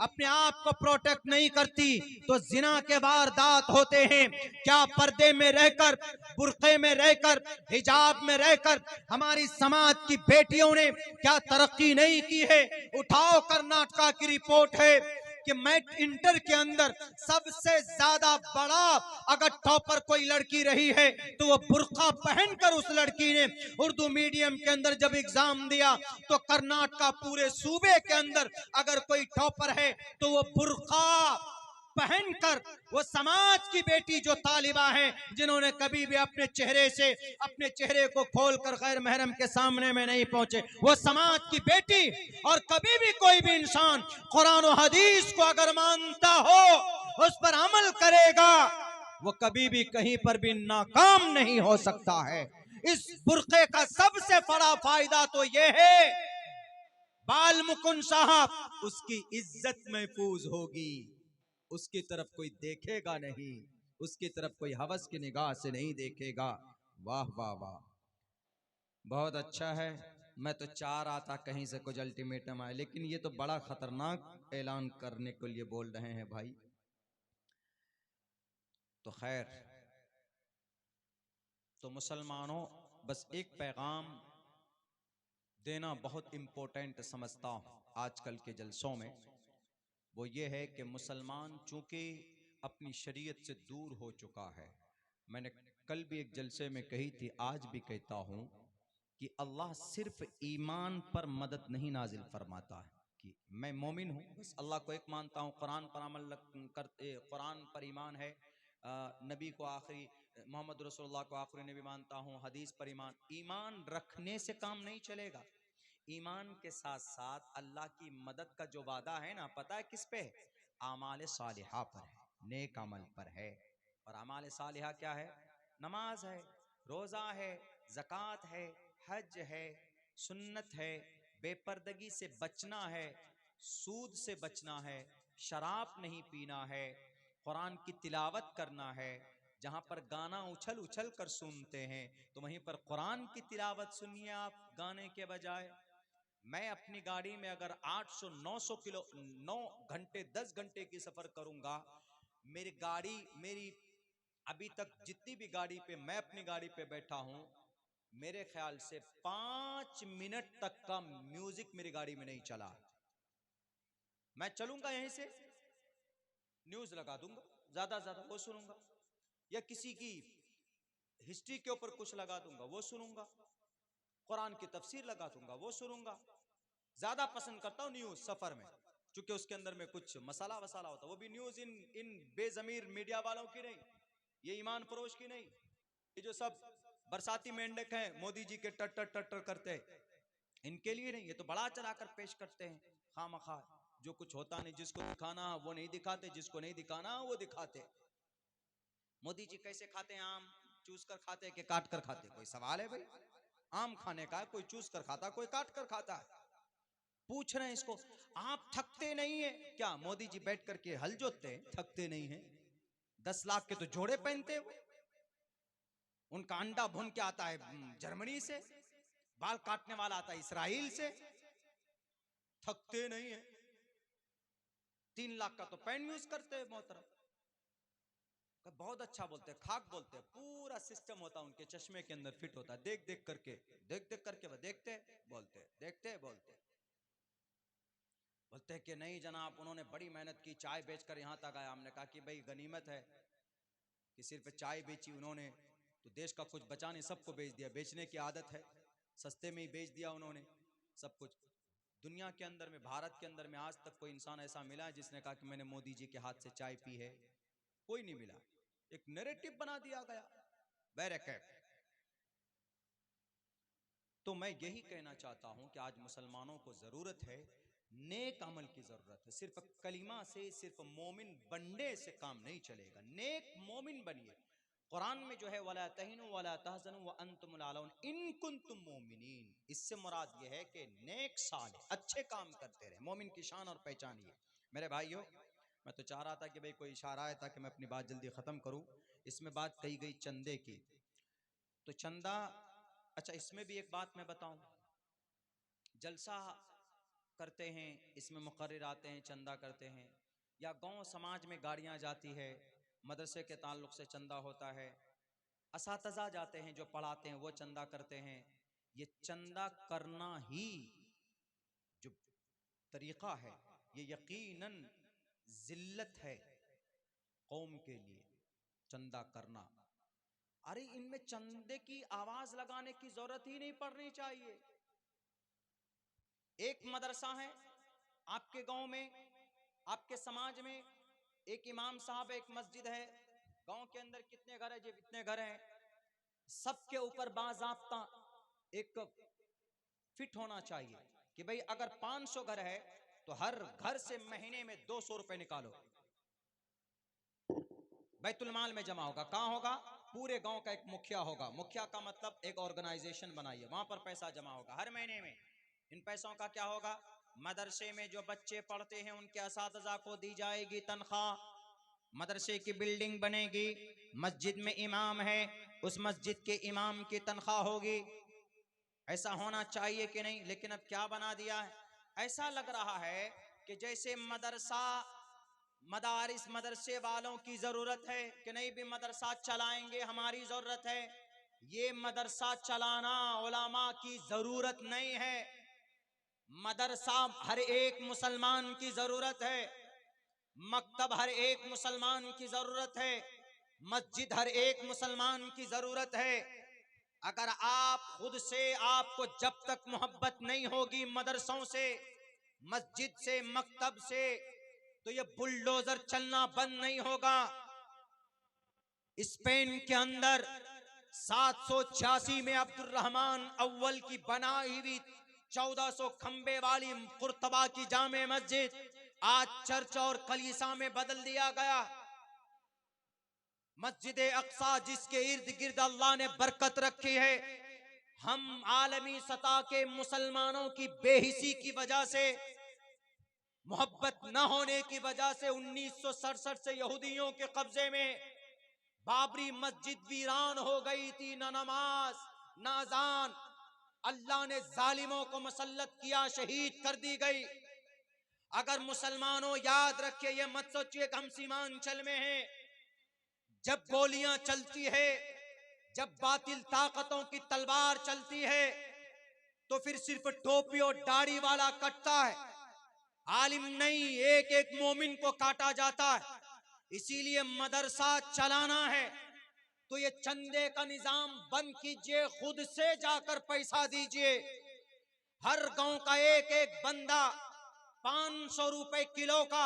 अपने आप को प्रोटेक्ट नहीं करती, तो जिना के वारदात होते हैं। क्या पर्दे में रहकर, बुर्के में रहकर, हिजाब में रहकर हमारी समाज की बेटियों ने क्या तरक्की नहीं की है? उठाओ, कर्नाटका की रिपोर्ट है कि मैट इंटर के अंदर सबसे ज्यादा बड़ा अगर टॉपर कोई लड़की रही है तो वो बुर्का पहनकर उस लड़की ने उर्दू मीडियम के अंदर जब एग्जाम दिया, तो कर्नाटका पूरे सूबे के अंदर अगर कोई टॉपर है तो वो बुर्का पहनकर, वो समाज की बेटी जो तालिबा है, जिन्होंने कभी भी अपने चेहरे को खोलकर गैर महरम के सामने में नहीं पहुंचे, वो समाज की बेटी। और कभी भी कोई भी इंसान कुरान और हदीस को अगर मानता हो, उस पर अमल करेगा, वो कभी भी कहीं पर भी नाकाम नहीं हो सकता है। इस बुर्के का सबसे बड़ा फायदा तो यह है, बाल मुकुंद साहब, उसकी इज्जत महफूज होगी, उसकी तरफ कोई देखेगा नहीं, उसकी तरफ कोई हवस की निगाह से नहीं देखेगा। वाह वाह वाह, बहुत अच्छा है। मैं तो चाह रहा था कहीं से कुछ अल्टीमेटम आए, लेकिन ये तो बड़ा खतरनाक ऐलान करने के लिए बोल रहे हैं भाई। तो खैर, तो मुसलमानों, बस एक पैगाम देना बहुत इंपॉर्टेंट समझता हूं आजकल के जलसों में, वो ये है कि मुसलमान चूंकि अपनी शरीयत से दूर हो चुका है। मैंने कल भी एक जलसे में कही थी, आज भी कहता हूं कि अल्लाह सिर्फ ईमान पर मदद नहीं नाजिल फरमाता है कि मैं मोमिन हूं, बस अल्लाह को एक मानता हूं, कुरान पर अमल करते, कुरान पर ईमान है, नबी को आखिरी, मोहम्मद रसूलुल्लाह को आखिरी नबी मानता हूं, हदीस पर ईमान। ईमान रखने से काम नहीं चलेगा, ईमान के साथ साथ अल्लाह की मदद का जो वादा है ना, पता है किस पे है? आमाल सालिहा पर है, नेक अमल पर है। और आमाल सालिहा क्या है? नमाज है, रोजा है, ज़कात है, हज है, सुन्नत है, बेपर्दगी से बचना है, सूद से बचना है, शराब नहीं पीना है, कुरान की तिलावत करना है। जहां पर गाना उछल उछल कर सुनते हैं, तो वहीं पर कुरान की तिलावत सुनिए आप गाने के बजाय। मैं अपनी गाड़ी में अगर 800-900 किलो 9 घंटे 10 घंटे की सफर करूंगा, मेरी गाड़ी, मेरी अभी तक जितनी भी गाड़ी पे मैं अपनी गाड़ी पे बैठा हूं, मेरे ख्याल से 5 मिनट तक का म्यूजिक मेरी गाड़ी में नहीं चला। मैं चलूंगा यहीं से, न्यूज लगा दूंगा, ज्यादा ज्यादा वो सुनूंगा, या किसी की हिस्ट्री के ऊपर कुछ लगा दूंगा वो सुनूंगा, कुरान की तफसीर लगा दूंगा वो सुनूंगा। ज्यादा पसंद करता हूं न्यूज सफर में, क्योंकि उसके अंदर में कुछ मसाला वसाला होता है। वो भी न्यूज इन इन बेजमीर मीडिया वालों की नहीं, ये ईमान फरोश की नहीं। ये जो सब बरसाती मेंढक हैं, मोदी जी के टट टट टट करते हैं, इनके लिए नहीं। ये तो बड़ा चढ़ाकर पेश करते हैं खामखा, जो कुछ होता नहीं, जिसको दिखाना वो नहीं दिखाते, जिसको नहीं दिखाना वो दिखाते। मोदी जी कैसे खाते हैं आम? चूस कर खाते हैं कि काट कर खाते? कोई सवाल है भाई? आम खाने का कोई चूस कर खाता, कोई काट कर खाता है। पूछ रहे हैं इसको, आप थकते नहीं है क्या? मोदी जी बैठ करके हल जोतते हैं, थकते नहीं है? 10 लाख के तो जोड़े पहनते हैं वो। उनका अंडा भुन के आता है जर्मनी से, बाल काटने वाला आता है इसराइल से। थकते नहीं है। 3 लाख का तो पैन यूज करते हैं मोहतरम। बहुत अच्छा बोलते हैं, खाक बोलते हैं। पूरा सिस्टम होता है उनके चश्मे के अंदर फिट होता है, देख देख करके, देख देख करके वो देखते बोलते, देखते बोलते। बोलते हैं कि नहीं जनाब, उन्होंने बड़ी मेहनत की, चाय बेचकर यहां तक आया। हमने कहा कि भाई गनीमत है कि सिर्फ चाय बेची उन्होंने, तो देश का कुछ बचा नहीं, सबको बेच दिया। बेचने की आदत है, सस्ते में ही बेच दिया उन्होंने सब कुछ। दुनिया के अंदर में, भारत के अंदर में आज तक कोई इंसान ऐसा मिला है जिसने कहा कि मैंने मोदी जी के हाथ से चाय पी है? कोई नहीं मिला। एक नैरेटिव बना दिया गया, बैरकैट। तो मैं यही कहना चाहता हूं कि आज मुसलमानों को जरूरत है, नेक अमल की जरूरत है। सिर्फ कलीमा से, सिर्फ मोमिन बनने से काम नहीं चलेगा। नेक मोमिन बनिए। कुरान में जो है वला तहिनु वला तहज़नु व अंतुमुल आलौन इन कुंतुम मोमिनीन, इससे मुराद ये है कि नेक साले अच्छे काम करते रहे। मोमिन की शान और पहचान ये। मेरे भाइयों, मैं तो चाह रहा था कि भाई कोई इशारा है ताकि मैं अपनी बात जल्दी खत्म करूं। इसमें बात कही गई चंदे की, तो चंदा, अच्छा इसमें भी एक बात मैं बताऊं, जलसा करते हैं, इसमें मुकर्रर आते हैं, चंदा करते हैं, या गांव समाज में गाड़ियां जाती है, मदरसे के ताल्लुक से चंदा होता है, असातिज़ा जाते हैं जो पढ़ाते हैं वो चंदा करते हैं। ये चंदा करना ही जो तरीका है, ये यकीनन जिल्लत है कौम के लिए, चंदा करना। अरे इनमें चंदे की आवाज लगाने की जरूरत ही नहीं पड़नी चाहिए। एक मदरसा है आपके गांव में, आपके समाज में, एक इमाम साहब, एक मस्जिद है। गांव के अंदर कितने घर है? जो इतने घर हैं, सबके ऊपर बाज़ाब्ता एक फिट होना चाहिए कि भाई अगर 500 घर है तो हर घर से महीने में 200 रुपए निकालो, बैतुल माल में जमा होगा। कहां होगा? पूरे गांव का एक मुखिया होगा। मुखिया का मतलब एक ऑर्गेनाइजेशन बनाइए, वहां पर पैसा जमा होगा हर महीने में। इन पैसों का क्या होगा? मदरसे में जो बच्चे पढ़ते हैं उनके असातिज़ा को दी जाएगी तनख्वाह, मदरसे की बिल्डिंग बनेगी, मस्जिद में इमाम है, उस मस्जिद के इमाम की तनख्वाह होगी। ऐसा होना चाहिए कि नहीं? लेकिन अब क्या बना दिया है, ऐसा लग रहा है कि जैसे मदरसा, मदारिस, मदरसे वालों की जरूरत है कि नहीं भी मदरसा चलाएंगे, हमारी जरूरत है। ये मदरसा चलाना उलमा की जरूरत नहीं है। मदरसा हर एक मुसलमान की जरूरत है, मकतब हर एक मुसलमान की जरूरत है, मस्जिद हर एक मुसलमान की जरूरत है। अगर आप खुद से, आपको जब तक मोहब्बत नहीं होगी मदरसों से, मस्जिद से, मकतब से, तो ये बुलडोजर चलना बंद नहीं होगा। स्पेन के अंदर 786 में अब्दुल रहमान अव्वल की बनाई हुई 1400 खंबे वाली कुर्तबा की जामे मस्जिद आज चर्च और कलीसा में बदल दिया गया। मस्जिद अक्सा जिसके इर्द गिर्द अल्लाह ने बरकत रखी है, हम आलमी सतह के मुसलमानों की बेहिसी की वजह से, मोहब्बत न होने की वजह से 1967 से यहूदियों के कब्जे में बाबरी मस्जिद वीरान हो गई थी। न नमाज न अजान, अल्लाह ने जालिमों को मुसल्लत किया, शहीद कर दी गई। अगर मुसलमानों याद रखिए, ये मत सोचिए कि हम सीमांचल में हैं, जब गोलियां चलती है, जब बातिल ताकतों की तलवार चलती है, तो फिर सिर्फ टोपी और दाढ़ी वाला कटता है, आलिम नहीं, एक एक मोमिन को काटा जाता है। इसीलिए मदरसा चलाना है तो ये चंदे का निजाम बंद कीजिए, खुद से जाकर पैसा दीजिए। हर गांव का एक एक बंदा 500 रुपए किलो का,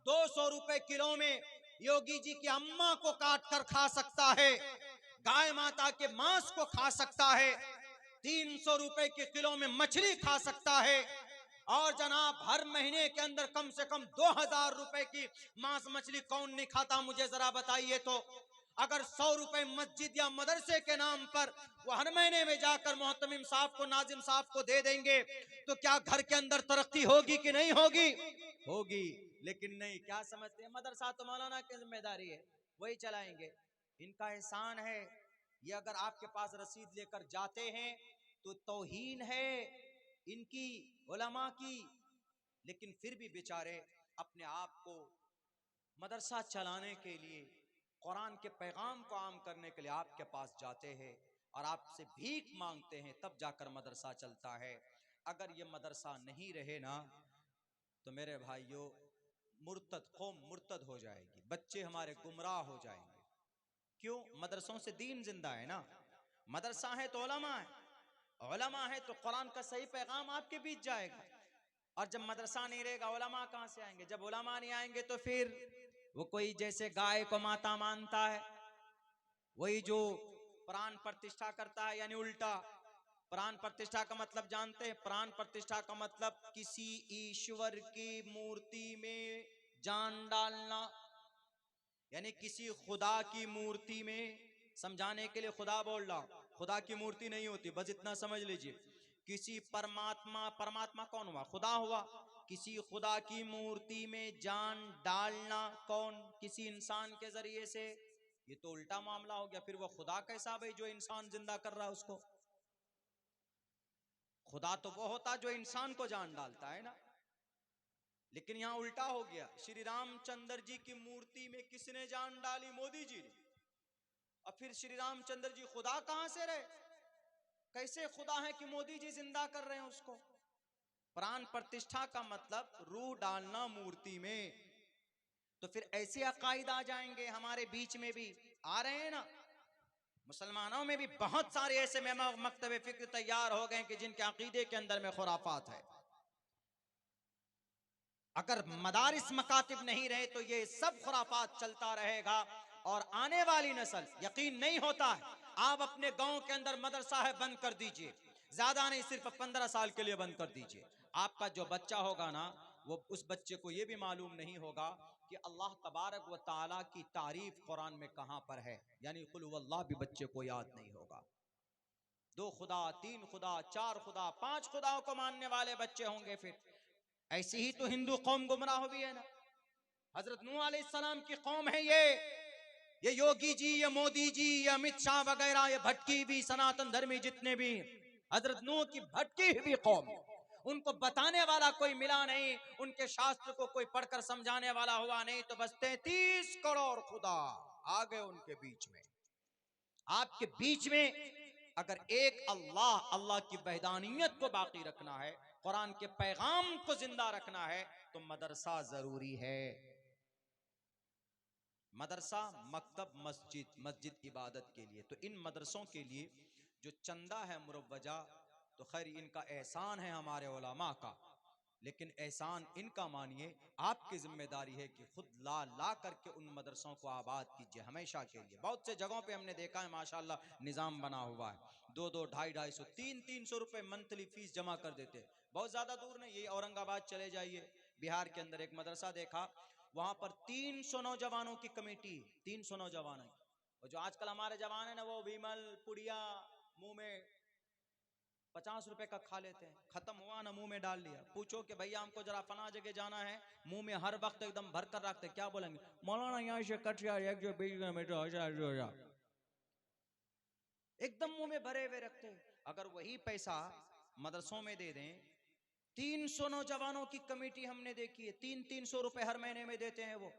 200 रुपए किलो में योगी जी की अम्मा को काट कर खा सकता है, गाय माता के मांस को खा सकता है, 300 रुपए के किलो में मछली खा सकता है। और जनाब हर महीने के अंदर कम से कम 2000 रुपए की मांस मछली कौन नहीं खाता, मुझे जरा बताइए। तो अगर 100 रुपए मस्जिद या मदरसे के नाम पर वो हर महीने में जाकर मोहतमिम साहब को, नाजिम साहब को दे देंगे, तो क्या घर के अंदर तरक्की होगी कि नहीं होगी? होगी। लेकिन नहीं, क्या समझते हैं, मदरसा तो मौलाना की जिम्मेदारी है, वही चलाएंगे, इनका एहसान है। ये अगर आपके पास रसीद लेकर जाते हैं तो तौहीन है इनकी, उलमा की। लेकिन फिर भी बेचारे अपने आप को मदरसा चलाने के लिए, कुरान के पैगाम को आम करने के लिए आपके पास जाते हैं और आपसे भीख मांगते हैं, तब जाकर मदरसा चलता है। अगर ये मदरसा नहीं रहे ना तो मेरे भाइयों कौम मुर्तद हो जाएगी, बच्चे हमारे गुमराह हो जाएंगे। क्यों? मदरसों से दीन जिंदा है ना। मदरसा है तो उलमा है, उलमा है तो कुरान का सही पैगाम आपके बीच जाएगा। और जब मदरसा नहीं रहेगा, उलमा कहां से आएंगे? जब उलमा नहीं आएंगे तो फिर वो कोई जैसे गाय को माता मानता है, वही जो प्राण प्रतिष्ठा करता है, यानी उल्टा। प्राण प्रतिष्ठा का मतलब जानते हैं? प्राण प्रतिष्ठा का मतलब किसी ईश्वर की मूर्ति में जान डालना, यानी किसी खुदा की मूर्ति में। समझाने के लिए खुदा बोल रहा हूं, खुदा की मूर्ति नहीं होती, बस इतना समझ लीजिए। किसी परमात्मा, परमात्मा कौन हुआ? खुदा हुआ। किसी खुदा की मूर्ति में जान डालना, कौन? किसी इंसान के जरिए से। ये तो उल्टा मामला हो गया। फिर वो खुदा कैसा भाई जो इंसान जिंदा कर रहा है उसको? खुदा तो वो होता जो इंसान को जान डालता है ना। लेकिन यहां उल्टा हो गया। श्री रामचंद्र जी की मूर्ति में किसने जान डाली? मोदी जी ने। और फिर श्री रामचंद्र जी खुदा कहां से रहे? कैसे खुदा है कि मोदी जी जिंदा कर रहे हैं उसको? प्राण प्रतिष्ठा का मतलब रूह डालना मूर्ति में। तो फिर ऐसे अकायद आ जाएंगे, हमारे बीच में भी आ रहे हैं ना। मुसलमानों में भी बहुत सारे ऐसे मकतबे फिक्र तैयार हो गए कि जिनके अकीदे के अंदर में खुराफात है। अगर मदारिस मकातिब नहीं रहे तो ये सब खुराफात चलता रहेगा और आने वाली नस्ल, यकीन नहीं होता है, आप अपने गांव के अंदर मदरसा है बंद कर दीजिए, ज्यादा नहीं, सिर्फ 15 साल के लिए बंद कर दीजिए। आपका जो बच्चा होगा ना, वो उस बच्चे को ये भी मालूम नहीं होगा कि अल्लाह तबारक व ताला की तारीफ कुरान में कहां पर है, यानी कुल हुवल्लाह भी बच्चे को याद नहीं होगा। 2 खुदा, 3 खुदा, 4 खुदा, 5 खुदाओं को मानने वाले बच्चे होंगे। फिर ऐसी ही तो हिंदू कौम गुमराह भी है ना। हजरत नूह अलैहिस्सलाम की कौम है ये योगी जी, ये मोदी जी, ये अमित शाह वगैरह, ये भटकी हुई सनातन धर्मी जितने भी, हजरत नूह की भटकी हुई कौम। उनको बताने वाला कोई मिला नहीं, उनके शास्त्र को कोई पढ़कर समझाने वाला हुआ नहीं, तो बस 33 करोड़ खुदा आ गए उनके बीच में। आपके बीच में अगर एक अल्लाह, अल्लाह की वहदानियत को बाकी रखना है, कुरान के पैगाम को जिंदा रखना है, तो मदरसा जरूरी है। मदरसा, मकतब, मस्जिद, मस्जिद इबादत के लिए। तो इन मदरसों के लिए जो चंदा है मुरव्वजा, तो खैर इनका एहसान है हमारे उलमा का, लेकिन एहसान इनका मानिए, आपकी जिम्मेदारी है कि खुद ला ला करके उन मदरसों को आबाद कीजिए हमेशा के लिए। बहुत से जगहों पे हमने देखा है माशाल्लाह निज़ाम बना हुआ है, 2-2, 250-250, 300 रुपए मंथली फीस जमा कर देते हैं। बहुत ज़्यादा दूर नहीं, ये औरंगाबाद चले जाइए, बिहार के अंदर एक मदरसा देखा, वहां पर 300 नौजवानों की कमेटी, 300 नौजवान। और जो आजकल हमारे जवान है ना, वो विमल पुड़िया मुंह में 50 रुपए का खा लेते हैं, खत्म हुआ ना मुंह में डाल लिया। पूछो कि भैया हमको जरा फना जगह जाना है, मुंह में हर वक्त एकदम भर कर रखते, क्या बोलेंगे? मौलाना यहाँ से कटिहार 120 किलोमीटर, एकदम मुंह में भरे हुए रखते। अगर वही पैसा मदरसों में दे दें, 300 नौजवानों की कमेटी हमने देखी है, 300 रुपए हर महीने में देते हैं वो।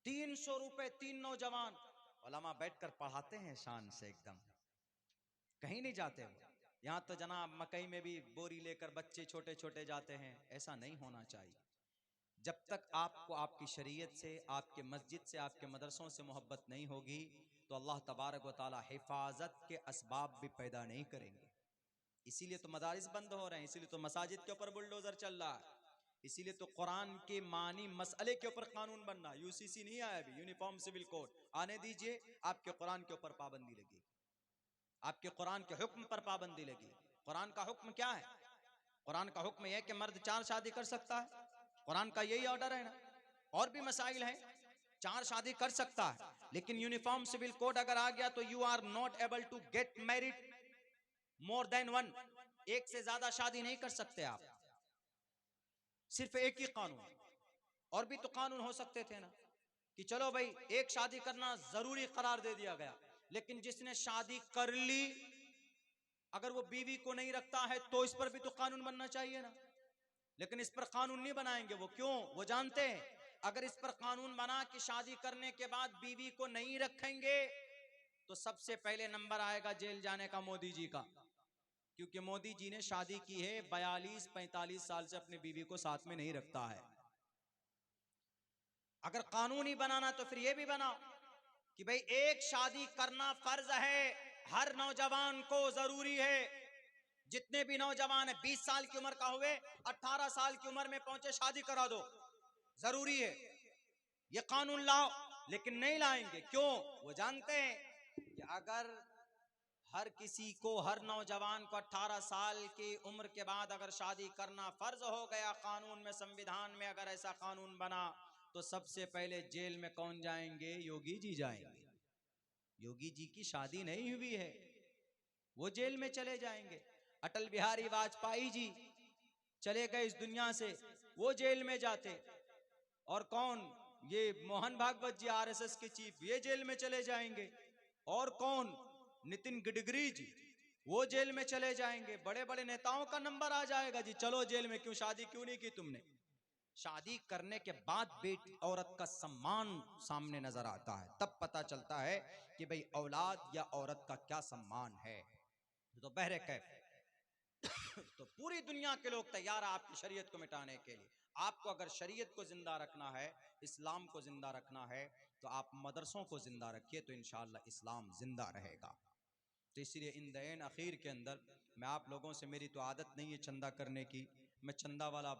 300 रुपए 3 नौजवान। उलमा बैठकर पढ़ाते हैं शान से, एकदम कहीं नहीं जाते वो। यहाँ तो जनाब मकई में भी बोरी लेकर बच्चे छोटे छोटे जाते हैं। ऐसा नहीं होना चाहिए। जब तक आपको आपकी शरीयत से, आपके मस्जिद से, आपके मदरसों से मोहब्बत नहीं होगी तो अल्लाह तबारक व तआला हिफाजत के असबाब भी पैदा नहीं करेंगे। इसीलिए तो मदारिस बंद हो रहे हैं, इसीलिए तो मसाजिद के ऊपर बुलडोजर चल रहा है, इसीलिए तो कुरान के मानी मसले के ऊपर कानून बनना। यूसीसी नहीं आया अभी, यूनिफॉर्म सिविल कोड आने दीजिए, आपके कुरान के ऊपर पाबंदी लगेगी, आपके कुरान के हुक्म पर पाबंदी लगी। कुरान का हुक्म क्या है? कुरान का हुक्म यह है कि मर्द 4 शादी कर सकता है। कुरान का यही ऑर्डर है ना। और भी मसाइल हैं, 4 शादी कर सकता है, लेकिन यूनिफॉर्म सिविल कोड अगर आ गया तो you are not able to get married more than 1। एक से ज्यादा शादी नहीं कर सकते आप, सिर्फ एक ही कानून। और भी तो कानून हो सकते थे ना कि चलो भाई एक शादी करना जरूरी करार दे दिया गया, लेकिन जिसने शादी कर ली अगर वो बीवी को नहीं रखता है तो इस पर भी तो कानून बनना चाहिए ना। लेकिन इस पर कानून नहीं बनाएंगे वो। क्यों? वो जानते हैं अगर इस पर कानून बना कि शादी करने के बाद बीवी को नहीं रखेंगे तो सबसे पहले नंबर आएगा जेल जाने का मोदी जी का। क्योंकि मोदी जी ने शादी की है 42-45 साल से अपनी बीवी को साथ में नहीं रखता है। अगर कानून ही बनाना तो फिर ये भी बनाओ कि भाई एक शादी करना फर्ज है, हर नौजवान को जरूरी है। जितने भी नौजवान है 20 साल की उम्र का हुए 18 साल की उम्र में पहुंचे शादी करा दो, जरूरी है, ये कानून लाओ। लेकिन नहीं लाएंगे। क्यों? वो जानते हैं कि अगर हर किसी को, हर नौजवान को 18 साल की उम्र के बाद अगर शादी करना फर्ज हो गया कानून में, संविधान में अगर ऐसा कानून बना तो सबसे पहले जेल में कौन जाएंगे? योगी जी जाएंगे। योगी जी की शादी नहीं हुई है, वो जेल में चले जाएंगे। अटल बिहारी वाजपेयी जी चले गए इस दुनिया से, वो जेल में जाते। और कौन? ये मोहन भागवत जी आरएसएस के चीफ, ये जेल में चले जाएंगे। और कौन? नितिन गडकरी जी, वो जेल में चले जाएंगे। बड़े बड़े नेताओं का नंबर आ जाएगा जी, चलो जेल में। क्यों? शादी क्यों नहीं की तुमने? शादी करने के बाद बेटी औरत का सम्मान सामने नजर आता है, तब पता चलता है कि भाई औलाद या औरत का क्या सम्मान है। तो बहरे कैफ तो पूरी दुनिया के लोग तैयार है आपकी शरीयत को मिटाने के लिए। आपको अगर शरीयत को जिंदा रखना है, इस्लाम को जिंदा रखना है, तो आप मदरसों को जिंदा रखिए, तो इंशाअल्लाह इस्लाम जिंदा रहेगा। तो इसलिए इन दैन अखीर के अंदर मैं आप लोगों से, मेरी तो आदत नहीं है चंदा करने की, मैं चंदा वाला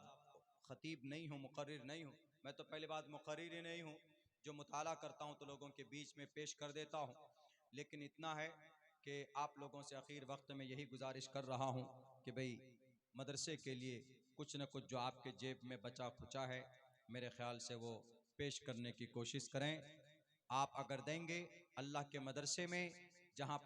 खतीब नहीं हूँ, मुकर्रिर नहीं हूँ। मैं तो पहली बात मुकर्रिर ही नहीं हूँ, जो मुताला करता हूँ तो लोगों के बीच में पेश कर देता हूँ। लेकिन इतना है कि आप लोगों से आखिर वक्त में यही गुजारिश कर रहा हूँ कि भाई मदरसे के लिए कुछ न कुछ जो आपके जेब में बचा खुचा है, मेरे ख्याल से वो पेश करने की कोशिश करें। आप अगर देंगे अल्लाह के मदरसे में, जहाँ